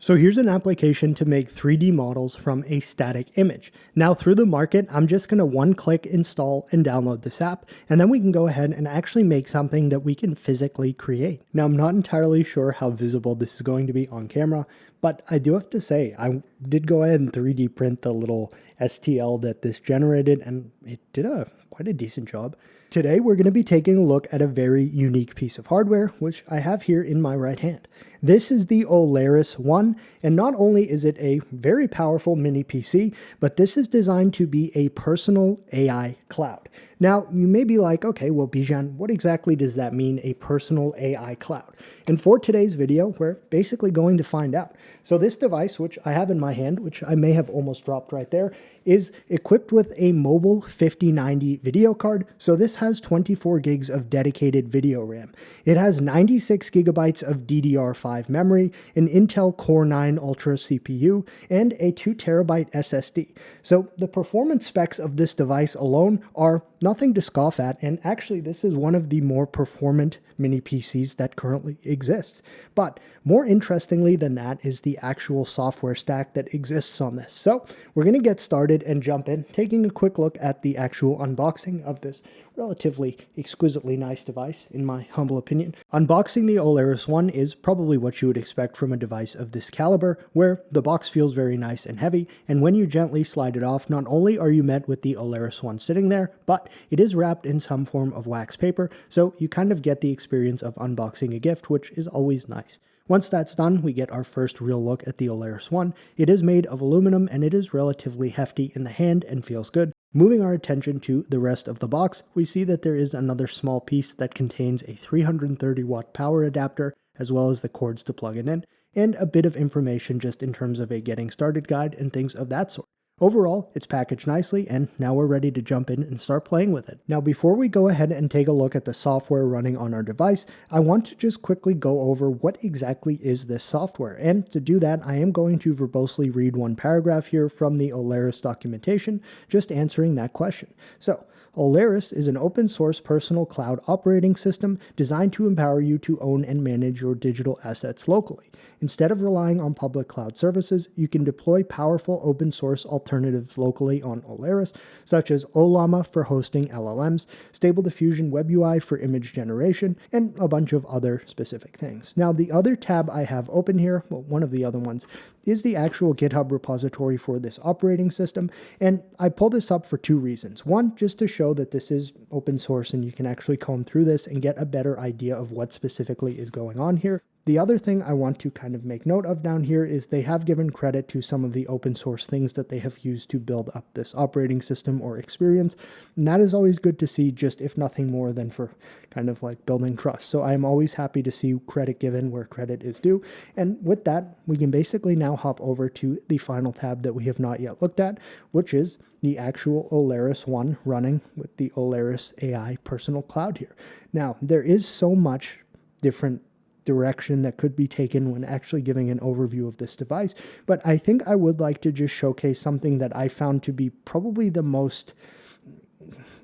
So here's an application to make 3D models from a static image. Now through the market, I'm just going to one-click install and download this app, and then we can go ahead and actually make something that we can physically create. Now I'm not entirely sure how visible this is going to be on camera, but I do have to say, I did go ahead and 3D print the little STL that this generated, and it did quite a decent job. Today, we're going to be taking a look at a very unique piece of hardware, which I have here in my right hand. This is the Olares One, and not only is it a very powerful mini PC, but this is designed to be a personal AI cloud. Now, you may be like, okay, well, Bijan, what exactly does that mean, a personal AI cloud? And for today's video, we're basically going to find out. So this device, which I have in my hand, which I may have almost dropped right there, is equipped with a mobile 5090 video card. So this has 24 gigs of dedicated video RAM. It has 96 gigabytes of DDR5 memory, an Intel Core 9 Ultra CPU, and a 2 terabyte SSD. So the performance specs of this device alone are nothing to scoff at, and actually this is one of the more performant mini PCs that currently exists. But more interestingly than that is the actual software stack that exists on this. So we're going to get started and jump in, taking a quick look at the actual unboxing of this relatively exquisitely nice device, in my humble opinion. Unboxing the Olares One is probably what you would expect from a device of this caliber, where the box feels very nice and heavy, and when you gently slide it off, not only are you met with the Olares One sitting there, but it is wrapped in some form of wax paper, so you kind of get the experience of unboxing a gift, which is always nice. Once that's done, we get our first real look at the Olares One. It is made of aluminum and it is relatively hefty in the hand and feels good. Moving our attention to the rest of the box, we see that there is another small piece that contains a 330 watt power adapter, as well as the cords to plug it in, and a bit of information just in terms of a getting started guide and things of that sort. Overall, it's packaged nicely, and now we're ready to jump in and start playing with it. Now, before we go ahead and take a look at the software running on our device, I want to just quickly go over what exactly is this software. And to do that, I am going to verbosely read one paragraph here from the Olares documentation, just answering that question. So, Olares is an open source personal cloud operating system designed to empower you to own and manage your digital assets locally. Instead of relying on public cloud services, you can deploy powerful open source alternatives locally on Olares, such as Ollama for hosting LLMs, Stable Diffusion Web UI for image generation, and a bunch of other specific things. Now, the other tab I have open here, well, one of the other ones, is the actual GitHub repository for this operating system, and I pulled this up for two reasons. One, just to show that this is open source and you can actually comb through this and get a better idea of what specifically is going on here. The other thing I want to kind of make note of down here is they have given credit to some of the open source things that they have used to build up this operating system or experience, and that is always good to see, just if nothing more than for kind of like building trust. So I am always happy to see credit given where credit is due, and with that, we can basically now hop over to the final tab that we have not yet looked at, which is the actual Olares One running with the Olares AI personal cloud here. Now, there is so much different direction that could be taken when actually giving an overview of this device, but I think I would like to just showcase something that I found to be probably the most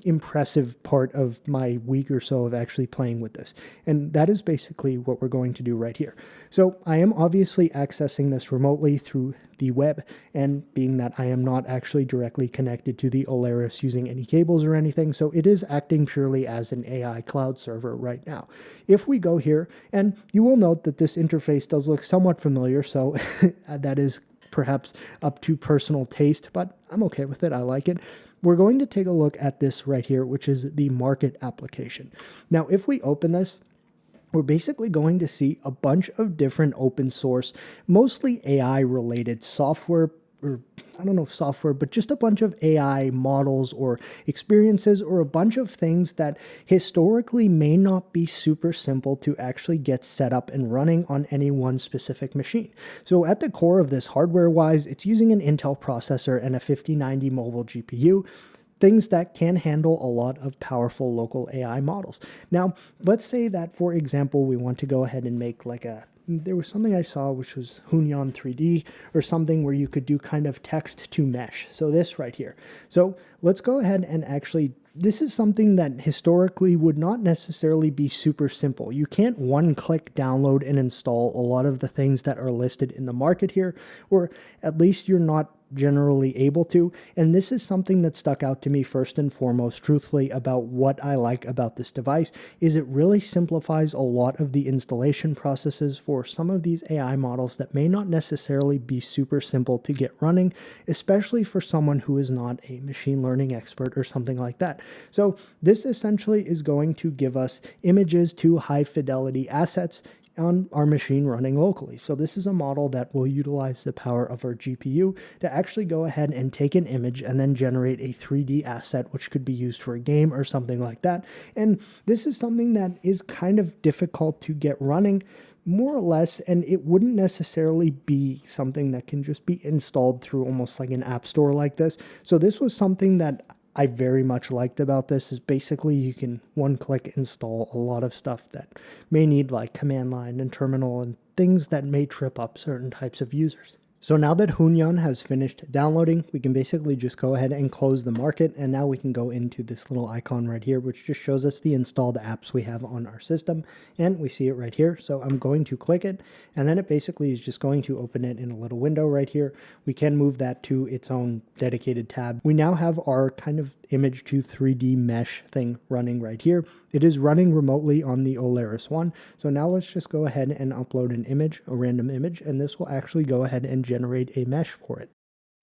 impressive part of my week or so of actually playing with this. And that is basically what we're going to do right here. So I am obviously accessing this remotely through the web, and being that I am not actually directly connected to the Olares using any cables or anything, so it is acting purely as an AI cloud server right now. If we go here, and you will note that this interface does look somewhat familiar, so that is perhaps up to personal taste, but I'm okay with it. I like it. We're going to take a look at this right here, which is the market application. Now, if we open this, we're basically going to see a bunch of different open source, mostly AI related software, or I don't know if software, but just a bunch of AI models or experiences, or a bunch of things that historically may not be super simple to actually get set up and running on any one specific machine. So at the core of this hardware-wise, it's using an Intel processor and a 5090 mobile GPU, things that can handle a lot of powerful local AI models. Now, let's say that, for example, we want to go ahead and make like there was something I saw which was Hunyan 3D or something where you could do kind of text to mesh. So this right here. So let's go ahead and actually this is something that historically would not necessarily be super simple. You can't one-click download and install a lot of the things that are listed in the market here, or at least you're not generally able to. And this is something that stuck out to me first and foremost, truthfully, about what I like about this device is it really simplifies a lot of the installation processes for some of these AI models that may not necessarily be super simple to get running, especially for someone who is not a machine learning expert or something like that. So this essentially is going to give us images to high fidelity assets on our machine running locally. So this is a model that will utilize the power of our GPU to actually go ahead and take an image and then generate a 3D asset, which could be used for a game or something like that. And this is something that is kind of difficult to get running, more or less, and it wouldn't necessarily be something that can just be installed through almost like an app store like this. So this was something that I very much liked about this is basically you can one-click install a lot of stuff that may need like command line and terminal and things that may trip up certain types of users. So now that Hunyan has finished downloading, we can basically just go ahead and close the market, and now we can go into this little icon right here, which just shows us the installed apps we have on our system, and we see it right here. So I'm going to click it, and then it basically is just going to open it in a little window right here. We can move that to its own dedicated tab. We now have our kind of image to 3D mesh thing running right here. It is running remotely on the Olares One. So now let's just go ahead and upload an image, a random image, and this will actually go ahead and generate a mesh for it.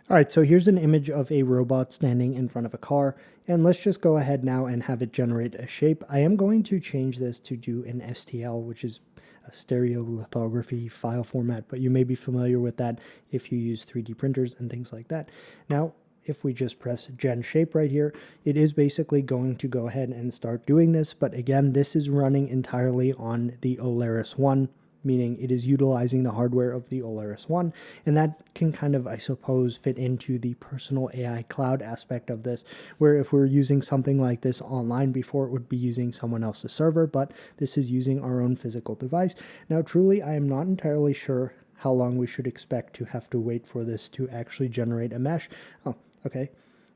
All right, so here's an image of a robot standing in front of a car, and let's just go ahead now and have it generate a shape. I am going to change this to do an STL, which is a stereolithography file format, but you may be familiar with that if you use 3D printers and things like that. Now, if we just press Gen Shape right here, it is basically going to go ahead and start doing this, but again, this is running entirely on the Olares One, meaning it is utilizing the hardware of the Olares One, and that can kind of, I suppose, fit into the personal AI cloud aspect of this, where if we're using something like this online before, it would be using someone else's server, but this is using our own physical device. Now, truly, I am not entirely sure how long we should expect to have to wait for this to actually generate a mesh. Oh, okay.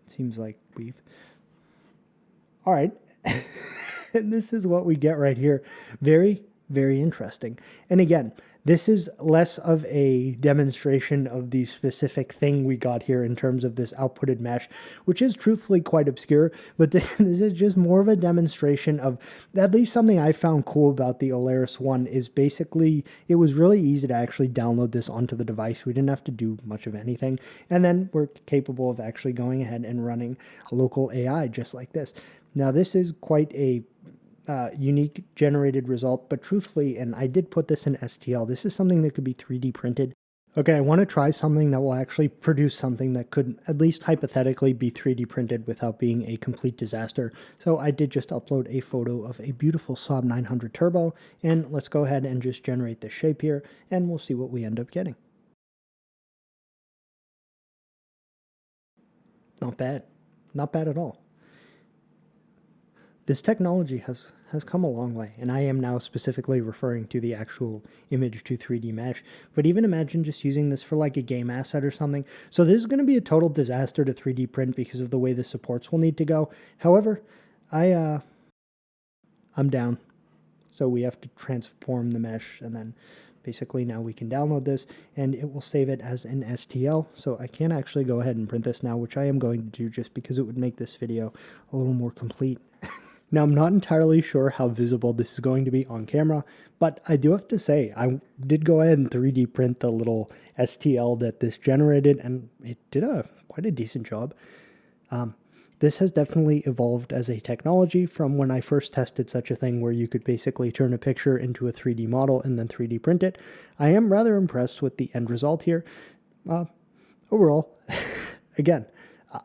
It seems like we've... All right. And this is what we get right here. Very interesting. And again, this is less of a demonstration of the specific thing we got here in terms of this outputted mesh, which is truthfully quite obscure, but this is just more of a demonstration of at least something I found cool about the Olares One is basically it was really easy to actually download this onto the device. We didn't have to do much of anything. And then we're capable of actually going ahead and running a local AI just like this. Now, this is quite a unique generated result, but truthfully, and I did put this in STL, this is something that could be 3D printed. Okay, I want to try something that will actually produce something that could at least hypothetically be 3D printed without being a complete disaster. So I did just upload a photo of a beautiful Saab 900 Turbo, and let's go ahead and just generate the shape here, and we'll see what we end up getting. Not bad. Not bad at all. This technology has come a long way, and I am now specifically referring to the actual image to 3D mesh, but even imagine just using this for like a game asset or something. So this is going to be a total disaster to 3D print because of the way the supports will need to go. However, I'm down. So we have to transform the mesh, and then basically now we can download this, and it will save it as an STL. So I can actually go ahead and print this now, which I am going to do just because it would make this video a little more complete. Now, I'm not entirely sure how visible this is going to be on camera, but I do have to say, I did go ahead and 3D print the little STL that this generated, and it did quite a decent job. This has definitely evolved as a technology from when I first tested such a thing where you could basically turn a picture into a 3D model and then 3D print it. I am rather impressed with the end result here. Overall, again,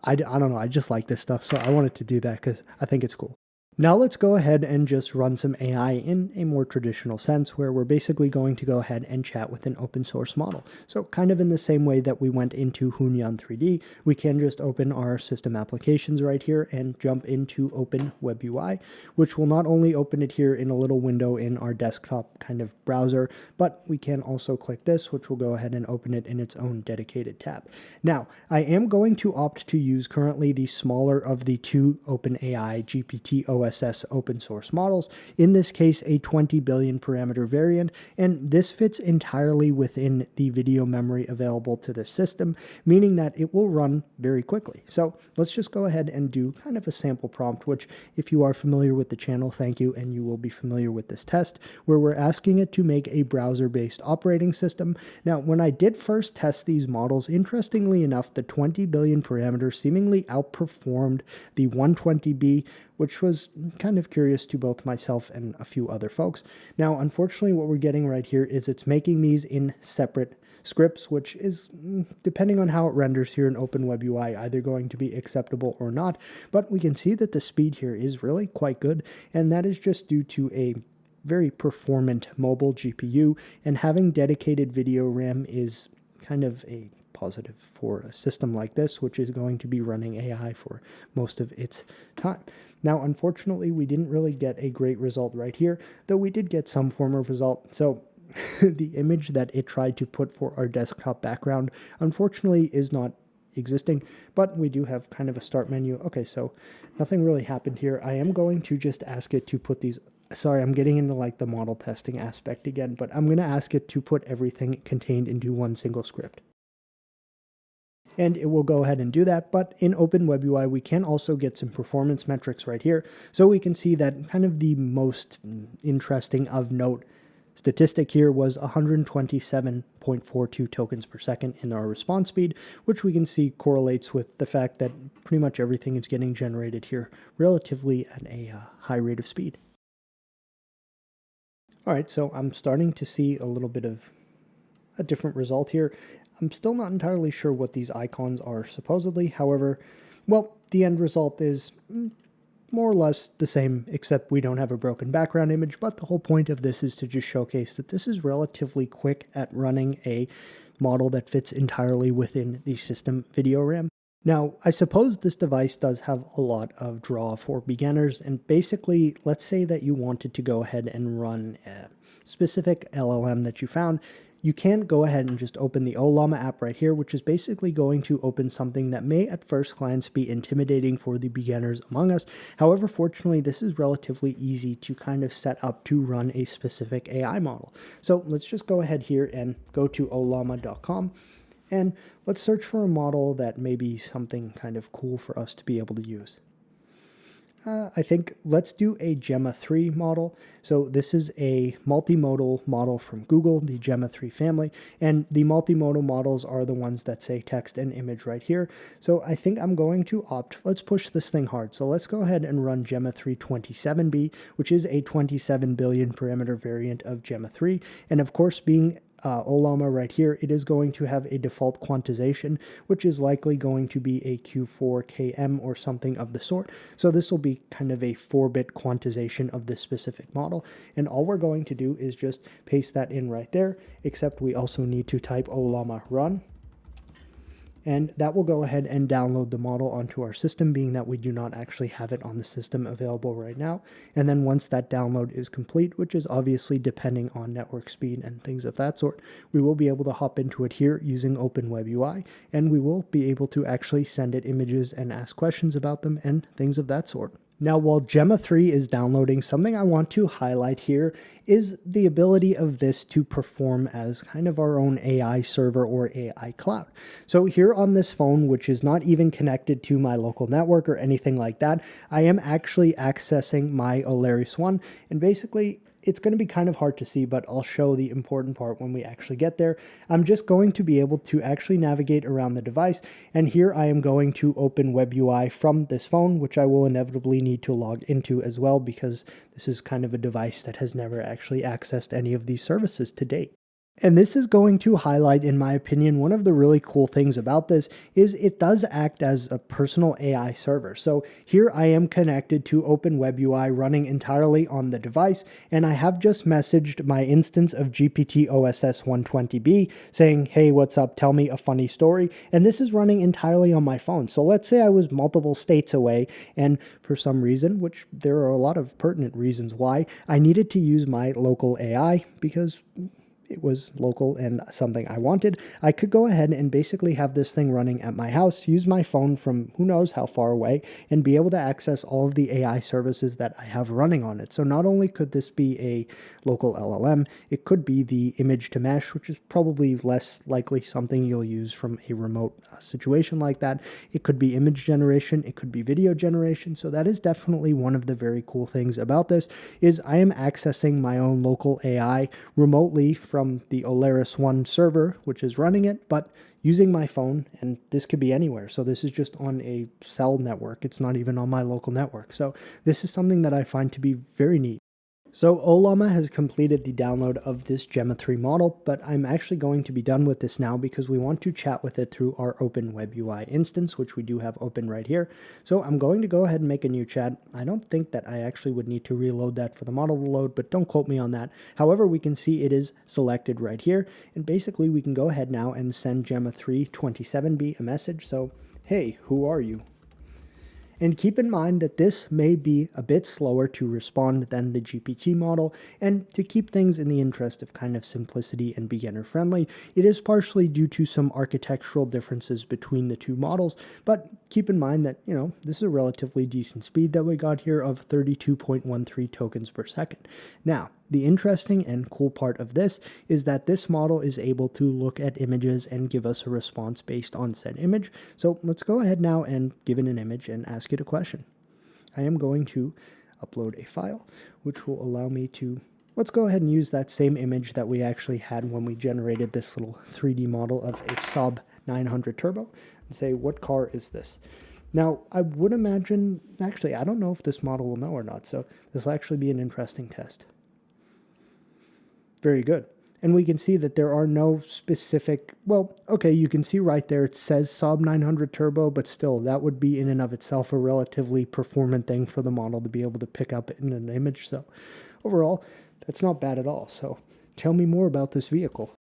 I don't know, I just like this stuff, so I wanted to do that because I think it's cool. Now let's go ahead and just run some AI in a more traditional sense, where we're basically going to go ahead and chat with an open source model. So kind of in the same way that we went into Hunyan 3D, we can just open our system applications right here and jump into Open Web UI, which will not only open it here in a little window in our desktop kind of browser, but we can also click this, which will go ahead and open it in its own dedicated tab. Now, I am going to opt to use currently the smaller of the two OpenAI GPT OSS open source models, in this case a 20 billion parameter variant, and this fits entirely within the video memory available to this system, meaning that it will run very quickly. So let's just go ahead and do kind of a sample prompt, which if you are familiar with the channel, thank you, and you will be familiar with this test, where we're asking it to make a browser-based operating system. Now, when I did first test these models, interestingly enough, the 20 billion parameter seemingly outperformed the 120B, which was kind of curious to both myself and a few other folks. Now, unfortunately, what we're getting right here is it's making these in separate scripts, which is, depending on how it renders here in Open Web UI, either going to be acceptable or not. But we can see that the speed here is really quite good, and that is just due to a very performant mobile GPU, and having dedicated video RAM is kind of a positive for a system like this, which is going to be running AI for most of its time. Now, unfortunately, we didn't really get a great result right here, though we did get some form of result. So the image that it tried to put for our desktop background, unfortunately, is not existing, but we do have kind of a start menu. Okay, so nothing really happened here. I am going to just ask it to put these. Sorry, I'm getting into like the model testing aspect again, but I'm going to ask it to put everything contained into one single script. And it will go ahead and do that. But in Open Web UI, we can also get some performance metrics right here. So we can see that kind of the most interesting of note statistic here was 127.42 tokens per second in our response speed, which we can see correlates with the fact that pretty much everything is getting generated here relatively at a high rate of speed. All right, so I'm starting to see a little bit of a different result here. I'm still not entirely sure what these icons are supposedly. However, well, the end result is more or less the same, except we don't have a broken background image. But the whole point of this is to just showcase that this is relatively quick at running a model that fits entirely within the system video RAM. Now, I suppose this device does have a lot of draw for beginners, and basically, let's say that you wanted to go ahead and run a specific LLM that you found. You can go ahead and just open the Ollama app right here, which is basically going to open something that may at first glance be intimidating for the beginners among us. However, fortunately, this is relatively easy to kind of set up to run a specific AI model. So let's just go ahead here and go to ollama.com. And let's search for a model that may be something kind of cool for us to be able to use. I think let's do a Gemma 3 model. So this is a multimodal model from Google, the Gemma 3 family, and the multimodal models are the ones that say text and image right here. So I think I'm going to let's push this thing hard. So let's go ahead and run Gemma 3 27B, which is a 27 billion parameter variant of Gemma 3. And of course, being Ollama right here, it is going to have a default quantization, which is likely going to be a Q4KM or something of the sort. So this will be kind of a 4-bit quantization of this specific model. And all we're going to do is just paste that in right there, except we also need to type Ollama run. And that will go ahead and download the model onto our system, being that we do not actually have it on the system available right now. And then once that download is complete, which is obviously depending on network speed and things of that sort, we will be able to hop into it here using Open Web UI, and we will be able to actually send it images and ask questions about them and things of that sort. Now, while Gemma 3 is downloading, something I want to highlight here is the ability of this to perform as kind of our own AI server or AI cloud. So here on this phone, which is not even connected to my local network or anything like that, I am actually accessing my Olares One, and basically it's going to be kind of hard to see, but I'll show the important part when we actually get there. I'm just going to be able to actually navigate around the device, and here I am going to open Web UI from this phone, which I will inevitably need to log into as well, because this is kind of a device that has never actually accessed any of these services to date. And this is going to highlight, in my opinion, one of the really cool things about this is it does act as a personal AI server. So here I am connected to OpenWebUI running entirely on the device, and I have just messaged my instance of GPT OSS 120B saying, hey, what's up? Tell me a funny story. And this is running entirely on my phone. So let's say I was multiple states away, and for some reason, which there are a lot of pertinent reasons why, I needed to use my local AI because it was local and something I wanted, I could go ahead and basically have this thing running at my house, use my phone from who knows how far away, and be able to access all of the AI services that I have running on it. So not only could this be a local LLM, it could be the image to mesh, which is probably less likely something you'll use from a remote situation like that. It could be image generation, it could be video generation. So that is definitely one of the very cool things about this is I am accessing my own local AI remotely from the Olares One server, which is running it, but using my phone, and this could be anywhere. So this is just on a cell network. It's not even on my local network. So this is something that I find to be very neat. So Ollama has completed the download of this Gemma 3 model, but I'm actually going to be done with this now because we want to chat with it through our OpenWebUI instance, which we do have open right here. So I'm going to go ahead and make a new chat. I don't think that I actually would need to reload that for the model to load, but don't quote me on that. However, we can see it is selected right here, and basically we can go ahead now and send Gemma 3 27B a message. So, hey, who are you? And keep in mind that this may be a bit slower to respond than the GPT model, and to keep things in the interest of kind of simplicity and beginner friendly, it is partially due to some architectural differences between the two models, but keep in mind that, this is a relatively decent speed that we got here of 32.13 tokens per second. Now, the interesting and cool part of this is that this model is able to look at images and give us a response based on said image. So let's go ahead now and give it an image and ask it a question. I am going to upload a file, which will allow me to, let's go ahead and use that same image that we actually had when we generated this little 3D model of a Saab 900 Turbo, and say, what car is this? Now, I would imagine, actually, I don't know if this model will know or not, so this will actually be an interesting test. Very good. And we can see that there are no specific, well, okay, you can see right there it says Saab 900 Turbo, but still, that would be in and of itself a relatively performant thing for the model to be able to pick up in an image. So overall, that's not bad at all. So tell me more about this vehicle.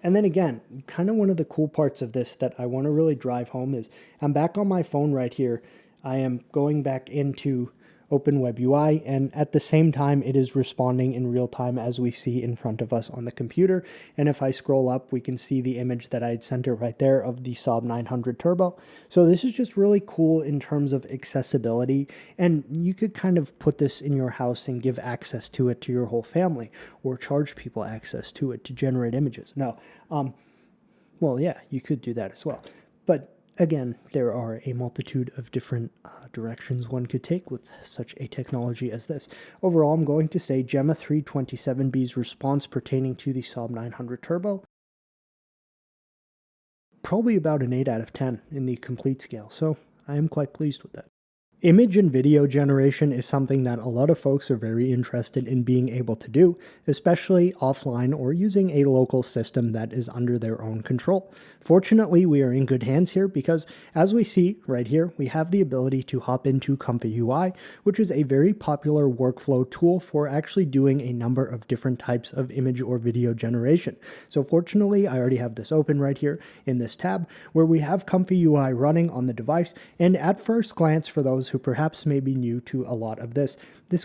And then again, kind of one of the cool parts of this that I want to really drive home is I'm back on my phone right here. I am going back into OpenWebUI, and at the same time it is responding in real time as we see in front of us on the computer. And if I scroll up, we can see the image that I had sent it right there of the Saab 900 Turbo. So this is just really cool in terms of accessibility, and you could kind of put this in your house and give access to it to your whole family, or charge people access to it to generate images. No, well, yeah, you could do that as well. But again, there are a multitude of different directions one could take with such a technology as this. Overall, I'm going to say Gemma 3 27B's response pertaining to the Saab 900 Turbo, probably about an 8 out of 10 in the complete scale, so I am quite pleased with that. Image and video generation is something that a lot of folks are very interested in being able to do, especially offline or using a local system that is under their own control. Fortunately, we are in good hands here because, as we see right here, we have the ability to hop into ComfyUI, which is a very popular workflow tool for actually doing a number of different types of image or video generation. So fortunately, I already have this open right here in this tab where we have ComfyUI running on the device, and at first glance, for those who perhaps may be new to a lot of this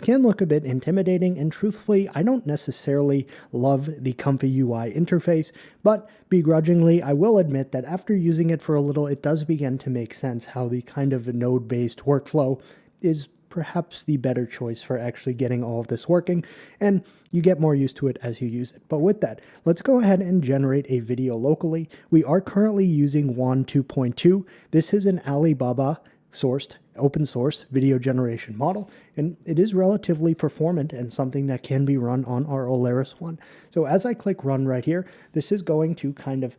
can look a bit intimidating, and truthfully, I don't necessarily love the ComfyUI interface, but begrudgingly, I will admit that after using it for a little, it does begin to make sense how the kind of node-based workflow is perhaps the better choice for actually getting all of this working, and you get more used to it as you use it. But with that, let's go ahead and generate a video locally. We are currently using WAN 2.2. This is an Alibaba sourced open source video generation model, and it is relatively performant and something that can be run on our Olares One. So as I click run right here, this is going to kind of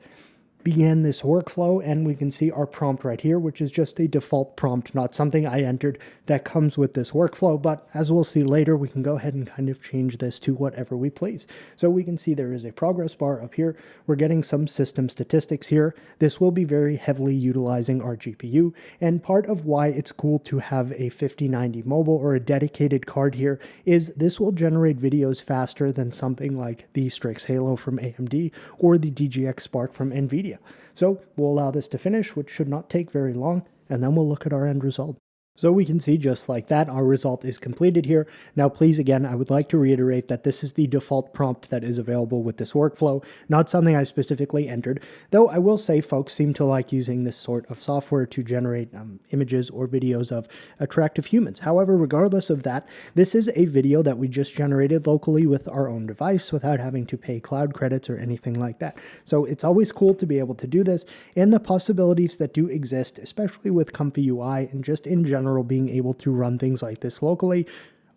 began this workflow, and we can see our prompt right here, which is just a default prompt, not something I entered that comes with this workflow. But as we'll see later, we can go ahead and kind of change this to whatever we please. So we can see there is a progress bar up here. We're getting some system statistics here. This will be very heavily utilizing our GPU, and part of why it's cool to have a 5090 mobile or a dedicated card here is this will generate videos faster than something like the Strix Halo from AMD or the DGX Spark from NVIDIA. So we'll allow this to finish, which should not take very long, and then we'll look at our end result. So we can see just like that, our result is completed here. Now, please, again, I would like to reiterate that this is the default prompt that is available with this workflow, not something I specifically entered, though I will say folks seem to like using this sort of software to generate images or videos of attractive humans. However, regardless of that, this is a video that we just generated locally with our own device without having to pay cloud credits or anything like that. So it's always cool to be able to do this, and the possibilities that do exist, especially with ComfyUI and just in general, being able to run things like this locally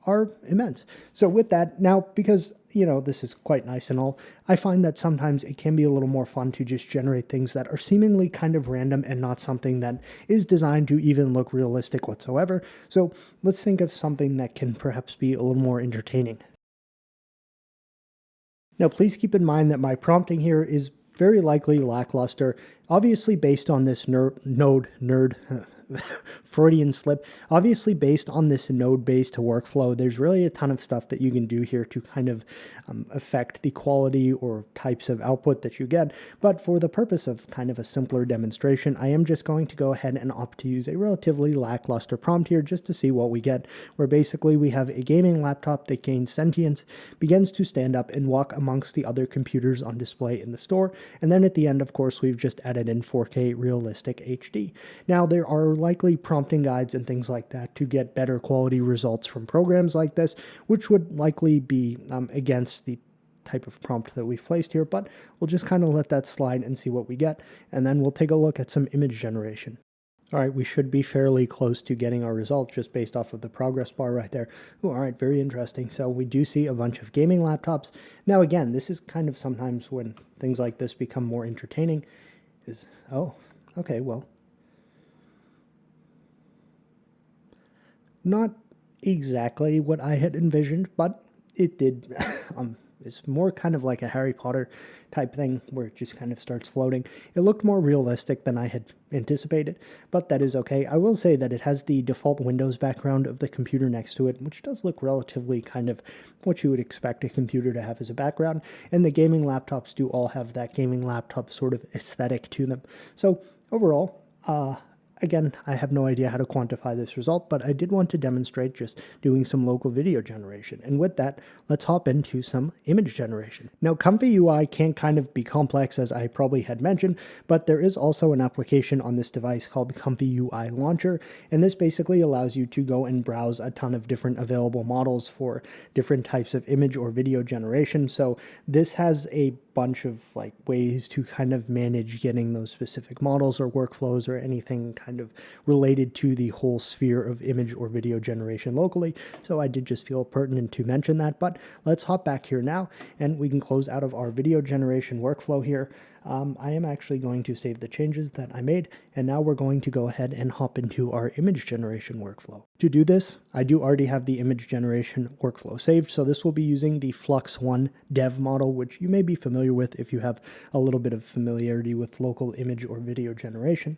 are immense. So with that, now, because, this is quite nice and all, I find that sometimes it can be a little more fun to just generate things that are seemingly kind of random and not something that is designed to even look realistic whatsoever. So let's think of something that can perhaps be a little more entertaining. Now, please keep in mind that my prompting here is very likely lackluster, obviously based on this Freudian slip. Obviously, based on this node-based workflow, there's really a ton of stuff that you can do here to kind of affect the quality or types of output that you get. But for the purpose of kind of a simpler demonstration, I am just going to go ahead and opt to use a relatively lackluster prompt here just to see what we get, where basically we have a gaming laptop that gains sentience, begins to stand up and walk amongst the other computers on display in the store, and then at the end, of course, we've just added in 4K realistic HD. Now, there are likely prompting guides and things like that to get better quality results from programs like this, which would likely be against the type of prompt that we've placed here, but we'll just kind of let that slide and see what we get, and then we'll take a look at some image generation. All right, we should be fairly close to getting our result just based off of the progress bar right there. Ooh, all right, very interesting. So we do see a bunch of gaming laptops. Now, again, this is kind of sometimes when things like this become more entertaining is, oh, okay, well, not exactly what I had envisioned, but it did. It's more kind of like a Harry Potter type thing where it just kind of starts floating. It looked more realistic than I had anticipated, but that is okay. I will say that it has the default Windows background of the computer next to it, which does look relatively kind of what you would expect a computer to have as a background, and the gaming laptops do all have that gaming laptop sort of aesthetic to them. So overall, again, I have no idea how to quantify this result, but I did want to demonstrate just doing some local video generation. And with that, let's hop into some image generation. Now, ComfyUI can kind of be complex, as I probably had mentioned, but there is also an application on this device called ComfyUI Launcher, and this basically allows you to go and browse a ton of different available models for different types of image or video generation. So this has a bunch of ways to kind of manage getting those specific models or workflows or anything kind of related to the whole sphere of image or video generation locally. So I did just feel pertinent to mention that, but let's hop back here now and we can close out of our video generation workflow here. I am actually going to save the changes that I made, and now we're going to go ahead and hop into our image generation workflow. To do this, I do already have the image generation workflow saved, so this will be using the Flux One dev model, which you may be familiar with if you have a little bit of familiarity with local image or video generation.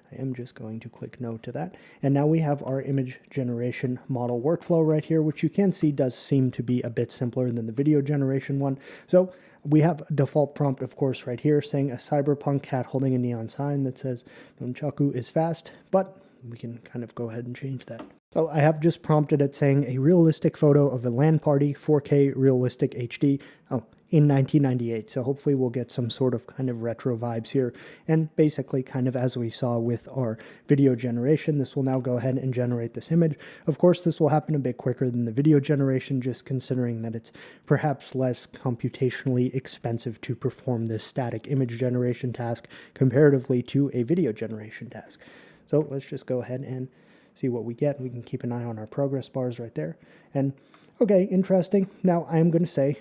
I am just going to click no to that. And now we have our image generation model workflow right here, which you can see does seem to be a bit simpler than the video generation one. So we have a default prompt, of course, right here saying a cyberpunk cat holding a neon sign that says Nunchaku is fast, but we can kind of go ahead and change that. So I have just prompted it saying a realistic photo of a LAN party, 4K realistic HD. Oh, in 1998, so hopefully we'll get some sort of kind of retro vibes here, and basically kind of as we saw with our video generation, this will now go ahead and generate this image. Of course, this will happen a bit quicker than the video generation, just considering that it's perhaps less computationally expensive to perform this static image generation task comparatively to a video generation task. So let's just go ahead and see what we get. We can keep an eye on our progress bars right there. And okay, interesting. Now I am going to say,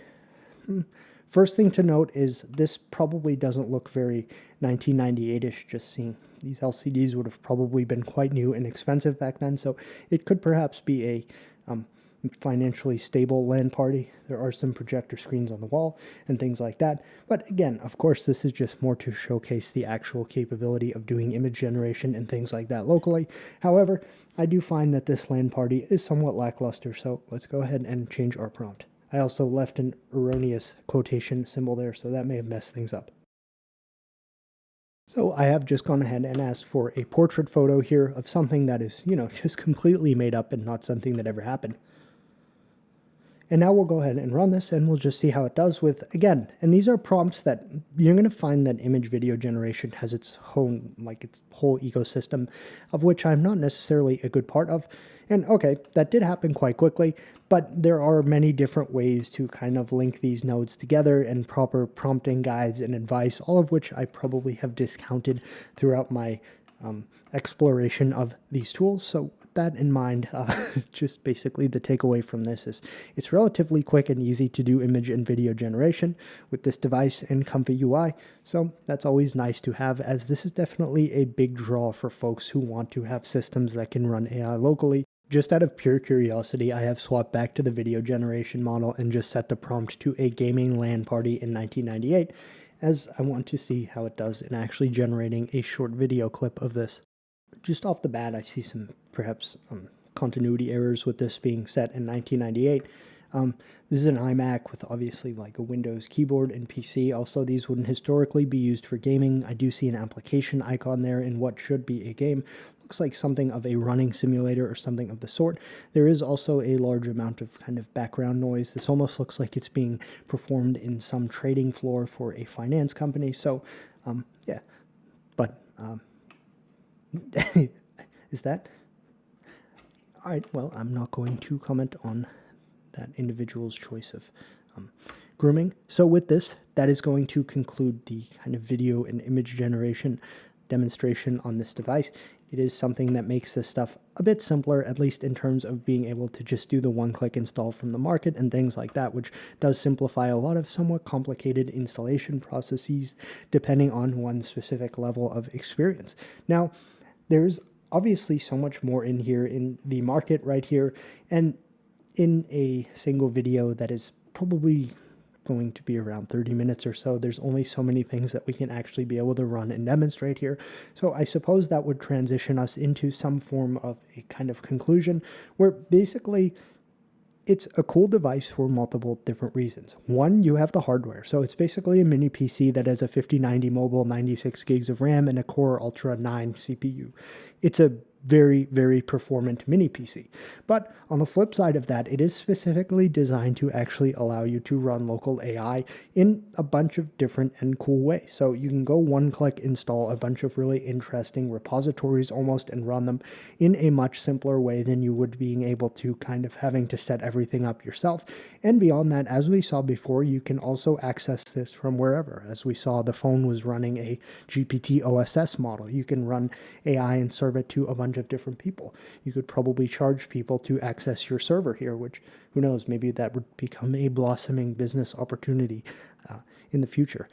First thing to note is this probably doesn't look very 1998-ish, just seeing these LCDs would have probably been quite new and expensive back then, so it could perhaps be a financially stable LAN party. There are some projector screens on the wall and things like that. But again, of course, this is just more to showcase the actual capability of doing image generation and things like that locally. However, I do find that this LAN party is somewhat lackluster, so let's go ahead and change our prompt. I also left an erroneous quotation symbol there, so that may have messed things up. So I have just gone ahead and asked for a portrait photo here of something that is, just completely made up and not something that ever happened. And now we'll go ahead and run this and we'll just see how it does with, again, and these are prompts that you're going to find that image video generation has its own, its whole ecosystem, of which I'm not necessarily a good part of. And okay, that did happen quite quickly, but there are many different ways to kind of link these nodes together and proper prompting guides and advice, all of which I probably have discounted throughout my exploration of these tools. So with that in mind, just basically the takeaway from this is it's relatively quick and easy to do image and video generation with this device and ComfyUI. So that's always nice to have, as this is definitely a big draw for folks who want to have systems that can run AI locally. Just out of pure curiosity, I have swapped back to the video generation model and just set the prompt to a gaming LAN party in 1998, as I want to see how it does in actually generating a short video clip of this. Just off the bat, I see some perhaps continuity errors with this being set in 1998. This is an iMac with obviously like a Windows keyboard and PC. Also, these wouldn't historically be used for gaming. I do see an application icon there in what should be a game. Looks like something of a running simulator or something of the sort. There is also a large amount of kind of background noise. This almost looks like it's being performed in some trading floor for a finance company. So, yeah, but is that? All right, well, I'm not going to comment on that individual's choice of grooming. So with this, that is going to conclude the kind of video and image generation demonstration on this device. It is something that makes this stuff a bit simpler, at least in terms of being able to just do the one-click install from the market and things like that, which does simplify a lot of somewhat complicated installation processes depending on one specific level of experience. Now, there's obviously so much more in here in the market right here, and in a single video that is probably going to be around 30 minutes or so, there's only so many things that we can actually be able to run and demonstrate here. So I suppose that would transition us into some form of a kind of conclusion where basically it's a cool device for multiple different reasons. One, you have the hardware. So it's basically a mini PC that has a 5090 mobile, 96 gigs of RAM, and a Core Ultra 9 CPU. It's a very, very performant mini PC. But on the flip side of that, it is specifically designed to actually allow you to run local AI in a bunch of different and cool ways. So you can go one-click install a bunch of really interesting repositories almost and run them in a much simpler way than you would being able to kind of having to set everything up yourself. And beyond that, as we saw before, you can also access this from wherever. As we saw, the phone was running a GPT OSS model. You can run AI and serve it to a bunch of different people. You could probably charge people to access your server here, which, who knows, maybe that would become a blossoming business opportunity in the future.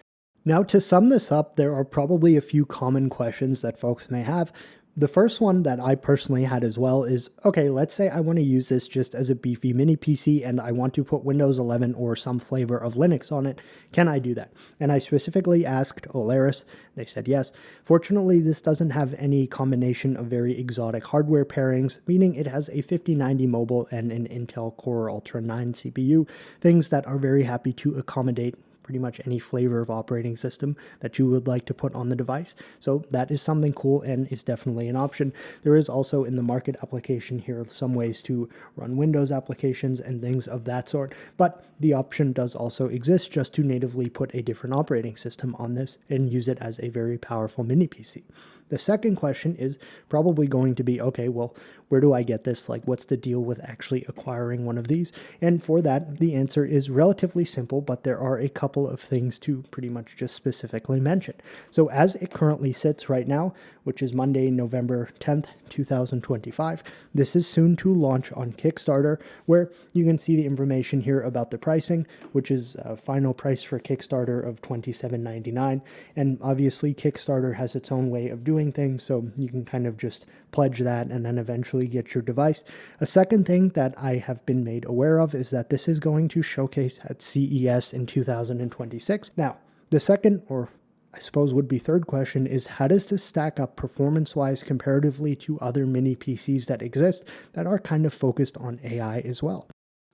Now, to sum this up, there are probably a few common questions that folks may have. The first one that I personally had as well is, okay, let's say I want to use this just as a beefy mini PC and I want to put Windows 11 or some flavor of Linux on it. Can I do that? And I specifically asked Olares. They said yes. Fortunately, this doesn't have any combination of very exotic hardware pairings, meaning it has a 5090 mobile and an Intel Core Ultra 9 CPU, things that are very happy to accommodate pretty much any flavor of operating system that you would like to put on the device. So that is something cool and is definitely an option. There is also in the market application here some ways to run Windows applications and things of that sort, but the option does also exist just to natively put a different operating system on this and use it as a very powerful mini PC. The second question is probably going to be, okay, well, where do I get this? Like, what's the deal with actually acquiring one of these? And for that, the answer is relatively simple, but there are a couple of things to pretty much just specifically mention. So as it currently sits right now, which is Monday, November 10th, 2025, this is soon to launch on Kickstarter, where you can see the information here about the pricing, which is a final price for Kickstarter of $27.99. And obviously Kickstarter has its own way of doing things, so you can kind of just pledge that and then eventually get your device. A second thing that I have been made aware of is that this is going to showcase at CES in 2026. Now, the second, or I suppose would be third question, is how does this stack up performance-wise comparatively to other mini PCs that exist that are kind of focused on AI as well?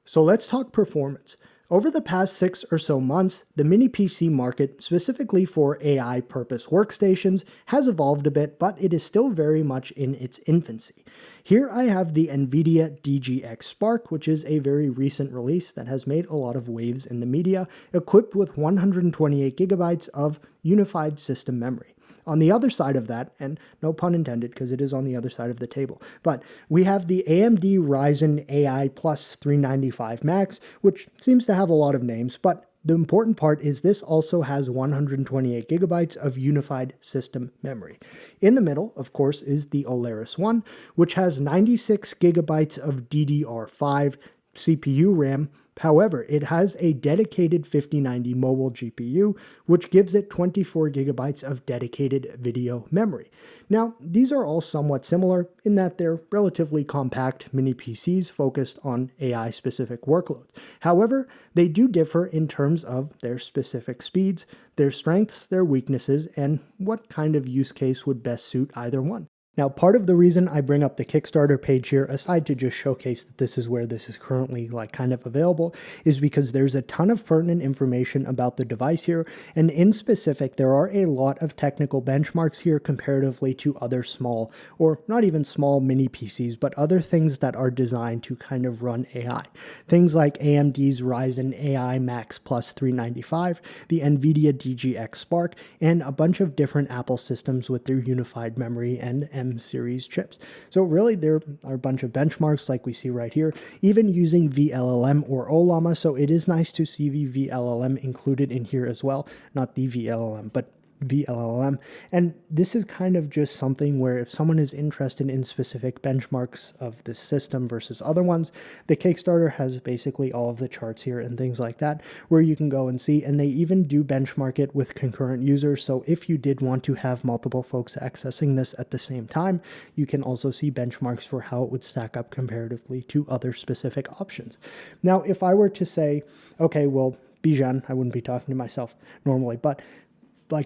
So let's talk performance. Over the past 6 or so months, the mini PC market, specifically for AI purpose workstations, has evolved a bit, but it is still very much in its infancy. Here I have the NVIDIA DGX Spark, which is a very recent release that has made a lot of waves in the media, equipped with 128 gigabytes of unified system memory. On the other side of that, and no pun intended because it is on the other side of the table, but we have the AMD Ryzen AI Plus 395 Max, which seems to have a lot of names, but the important part is this also has 128 gigabytes of unified system memory. In the middle, of course, is the Olares One, which has 96 gigabytes of DDR5 CPU RAM. However, it has a dedicated 5090 mobile GPU, which gives it 24 gigabytes of dedicated video memory. Now, these are all somewhat similar in that they're relatively compact mini PCs focused on AI-specific workloads. However, they do differ in terms of their specific speeds, their strengths, their weaknesses, and what kind of use case would best suit either one. Now, part of the reason I bring up the Kickstarter page here, aside to just showcase that this is where this is currently kind of available, is because there's a ton of pertinent information about the device here, and in specific, there are a lot of technical benchmarks here comparatively to other small, or not even small mini PCs, but other things that are designed to kind of run AI. Things like AMD's Ryzen AI Max Plus 395, the NVIDIA DGX Spark, and a bunch of different Apple systems with their unified memory and M-series chips. So really there are a bunch of benchmarks like we see right here, even using VLLM or Ollama, so it is nice to see the VLLM included in here as well, not the VLLM, but VLLM. And this is kind of just something where if someone is interested in specific benchmarks of this system versus other ones, the Kickstarter has basically all of the charts here and things like that where you can go and see, and they even do benchmark it with concurrent users. So if you did want to have multiple folks accessing this at the same time, you can also see benchmarks for how it would stack up comparatively to other specific options. Now, if I were to say, okay, well, Bijan, I wouldn't be talking to myself normally, but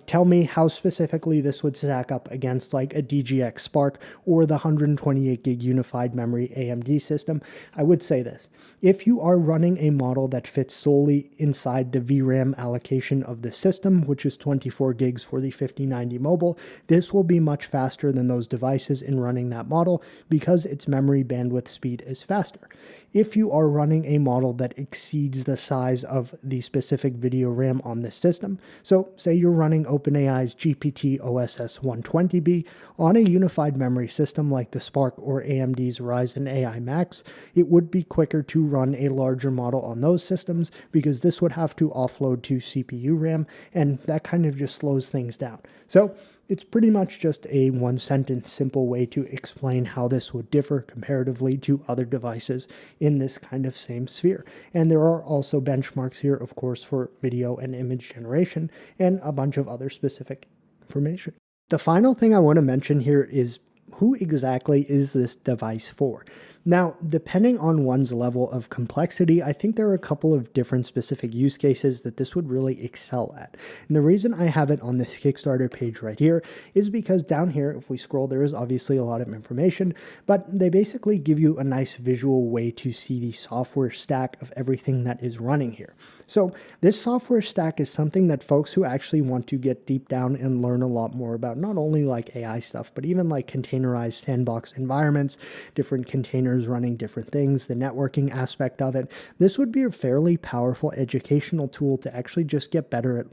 tell me how specifically this would stack up against a DGX Spark or the 128 gig unified memory AMD system, I would say this. If you are running a model that fits solely inside the VRAM allocation of the system, which is 24 gigs for the 5090 mobile, this will be much faster than those devices in running that model because its memory bandwidth speed is faster. If you are running a model that exceeds the size of the specific video RAM on this system, so say you're running OpenAI's GPT OSS 120B on a unified memory system like the Spark or AMD's Ryzen AI Max, it would be quicker to run a larger model on those systems because this would have to offload to CPU RAM, and that kind of just slows things down. So it's pretty much just a one-sentence simple way to explain how this would differ comparatively to other devices in this kind of same sphere. And there are also benchmarks here, of course, for video and image generation and a bunch of other specific information. The final thing I want to mention here is who exactly is this device for? Now, depending on one's level of complexity, I think there are a couple of different specific use cases that this would really excel at. And the reason I have it on this Kickstarter page right here is because down here, if we scroll, there is obviously a lot of information, but they basically give you a nice visual way to see the software stack of everything that is running here. So this software stack is something that folks who actually want to get deep down and learn a lot more about not only AI stuff, but even containerized sandbox environments, different containers running different things, the networking aspect of it. This would be a fairly powerful educational tool to actually just get better at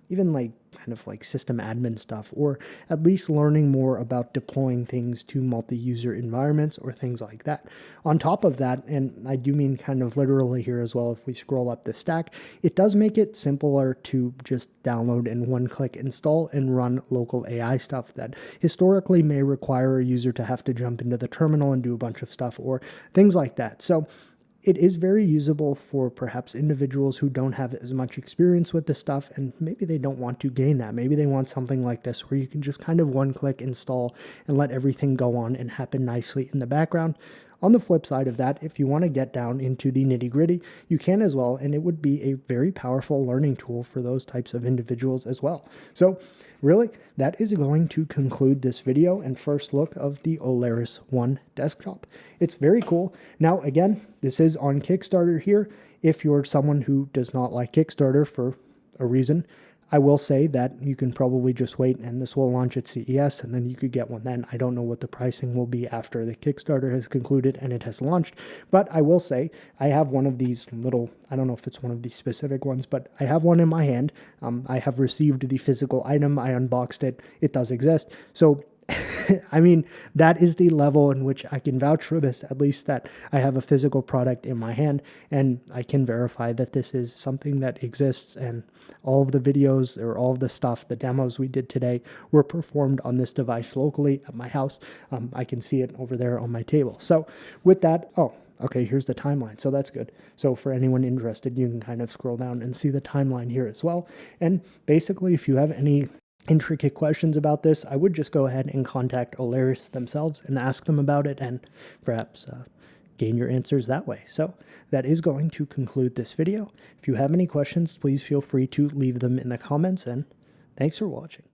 even kind of like system admin stuff, or at least learning more about deploying things to multi-user environments or things like that. On top of that, and I do mean kind of literally here as well, if we scroll up the stack, it does make it simpler to just download and one-click install and run local AI stuff that historically may require a user to have to jump into the terminal and do a bunch of stuff or things like that. So it is very usable for perhaps individuals who don't have as much experience with this stuff, and maybe they don't want to gain that. Maybe they want something like this where you can just kind of one-click install and let everything go on and happen nicely in the background. On the flip side of that, if you want to get down into the nitty-gritty, you can as well, and it would be a very powerful learning tool for those types of individuals as well. So really, that is going to conclude this video and first look of the Olares One desktop. It's very cool. Now, again, this is on Kickstarter here. If you're someone who does not like Kickstarter for a reason, I will say that you can probably just wait and this will launch at CES and then you could get one then. I don't know what the pricing will be after the Kickstarter has concluded and it has launched, but I will say I have one of these little, I don't know if it's one of these specific ones, but I have one in my hand. I have received the physical item. I unboxed it. It does exist. So I mean, that is the level in which I can vouch for this, at least that I have a physical product in my hand and I can verify that this is something that exists, and all of the videos or all of the stuff, the demos we did today were performed on this device locally at my house. I can see it over there on my table. So with that, okay, here's the timeline. So that's good. So for anyone interested, you can kind of scroll down and see the timeline here as well. And basically, if you have any intricate questions about this, I would just go ahead and contact Olares themselves and ask them about it and perhaps gain your answers that way. So that is going to conclude this video. If you have any questions, please feel free to leave them in the comments, and thanks for watching.